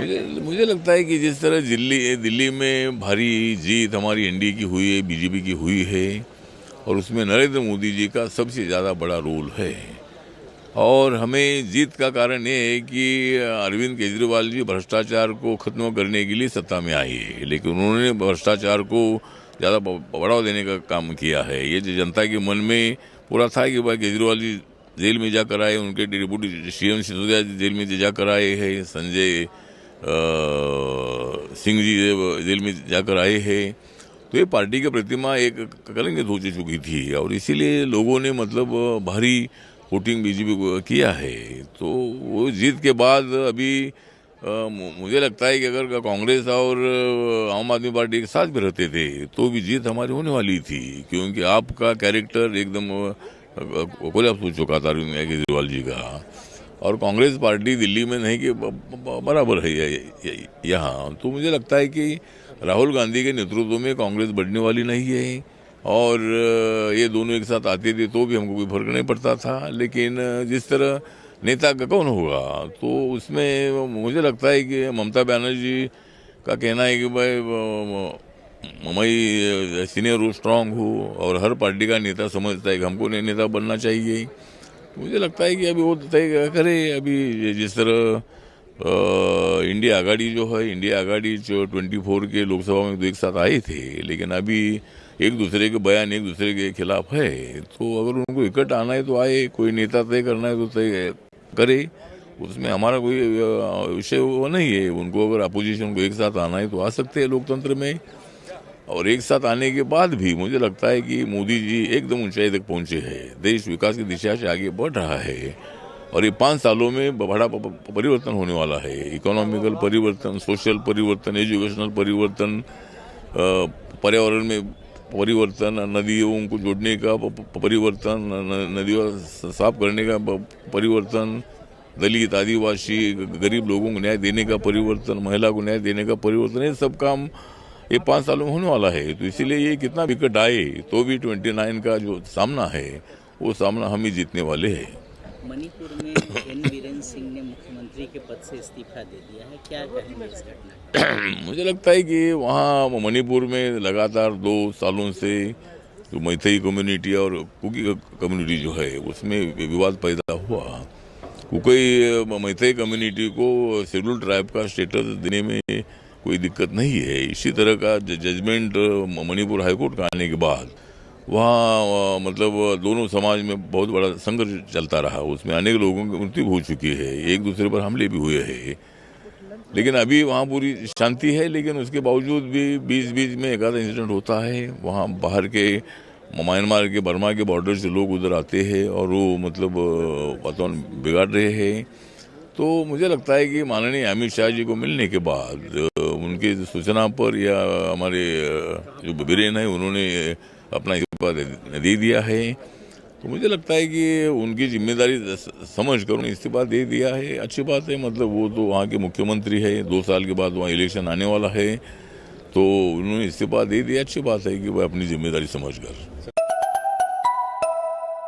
मुझे लगता है कि जिस तरह दिल्ली में भारी जीत हमारी एनडीए की हुई है, बीजेपी की हुई है, और उसमें नरेंद्र मोदी जी का सबसे ज़्यादा बड़ा रोल है। और हमें जीत का कारण ये है कि अरविंद केजरीवाल जी भ्रष्टाचार को खत्म करने के लिए सत्ता में आए हैं, लेकिन उन्होंने भ्रष्टाचार को ज़्यादा बढ़ावा देने का काम किया है। ये जो जनता के मन में पूरा था कि भाई केजरीवाल जी जेल में जाकर आए, उनके डिप्टी सीएम सिसोदिया जी जेल में जाकर आए हैं, संजय सिंह जी जेल में जाकर आए हैं। तो ये पार्टी की प्रतिमा एक कलंकित हो चुकी थी, और इसीलिए लोगों ने मतलब भारी वोटिंग बीजेपी को किया है। तो वो जीत के बाद अभी मुझे लगता है कि अगर कांग्रेस और आम आदमी पार्टी के साथ भी रहते थे तो भी जीत हमारी होने वाली थी, क्योंकि आपका कैरेक्टर एकदम कोलैप्स हो चुका था अरविंद केजरीवाल जी का। और कांग्रेस पार्टी दिल्ली में नहीं कि बराबर है यहाँ। तो मुझे लगता है कि राहुल गांधी के नेतृत्व में कांग्रेस बढ़ने वाली नहीं है, और ये दोनों एक साथ आते थे तो भी हमको कोई फर्क नहीं पड़ता था। लेकिन जिस तरह नेता का कौन होगा, तो उसमें मुझे लगता है कि ममता बनर्जी का कहना है कि भाई मैं सीनियर हूँ, स्ट्रांग हूँ, और हर पार्टी का नेता समझता है कि हमको नेता बनना चाहिए। मुझे लगता है कि अभी वो तय करे। अभी जिस तरह इंडिया आघाड़ी जो है, इंडिया आघाड़ी जो 24 के लोकसभा में तो एक साथ आए थे, लेकिन अभी एक दूसरे के बयान एक दूसरे के खिलाफ है। तो अगर उनको इकट्ठा आना है तो आए, कोई नेता तय करना है तो तय करे, उसमें हमारा कोई विषय वो नहीं है। उनको अगर अपोजिशन को एक साथ आना है तो आ सकते हैं लोकतंत्र में। और एक साथ आने के बाद भी मुझे लगता है कि मोदी जी एकदम ऊंचाई तक पहुंचे हैं, देश विकास की दिशा से आगे बढ़ रहा है, और ये 5 सालों में बड़ा परिवर्तन होने वाला है। इकोनॉमिकल परिवर्तन, सोशल परिवर्तन, एजुकेशनल परिवर्तन, पर्यावरण में परिवर्तन, नदियों को जोड़ने का परिवर्तन, नदियों साफ करने का परिवर्तन, दलित आदिवासी गरीब लोगों को न्याय देने का परिवर्तन, महिला को न्याय देने का परिवर्तन, ये सब काम ये 5 सालों में होने वाला है। तो इसीलिए ये कितना विकेट आए तो भी 29 का जो सामना है वो सामना हम ही जीतने वाले हैं। मणिपुर में एन बीरेन सिंह ने मुख्यमंत्री के पद से इस्तीफा दे दिया है, क्या कहेंगे इस घटना? मुझे लगता है कि वहाँ मणिपुर में लगातार 2 सालों से जो मैथई कम्युनिटी और कुकी कम्युनिटी जो है उसमें विवाद पैदा हुआ। कुकी मैथई कम्युनिटी को शेड्यूल ट्राइब का स्टेटस देने में कोई दिक्कत नहीं है। इसी तरह का जजमेंट मणिपुर हाईकोर्ट का आने के बाद वहाँ मतलब दोनों समाज में बहुत बड़ा संघर्ष चलता रहा। उसमें अनेक लोगों की मृत्यु हो चुकी है, एक दूसरे पर हमले भी हुए हैं। लेकिन अभी वहाँ पूरी शांति है, लेकिन उसके बावजूद भी बीच में एक आधा इंसिडेंट होता है। वहाँ बाहर के म्यांमार के, बर्मा के बॉर्डर से लोग उधर आते हैं और वो मतलब वातावरण बिगाड़ रहे हैं। तो मुझे लगता है कि माननीय अमित शाह जी को मिलने के बाद उनके सूचना पर या हमारे जो बीरेन है उन्होंने अपना इस्तीफा दे दिया है। तो मुझे लगता है कि उनकी जिम्मेदारी समझ कर उन्हें इस्तीफा दे दिया है, अच्छी बात है। मतलब वो तो वहाँ के मुख्यमंत्री है, 2 साल के बाद वहाँ इलेक्शन आने वाला है, तो उन्होंने इस्तीफा दे दिया, अच्छी बात है कि वह अपनी जिम्मेदारी समझ कर।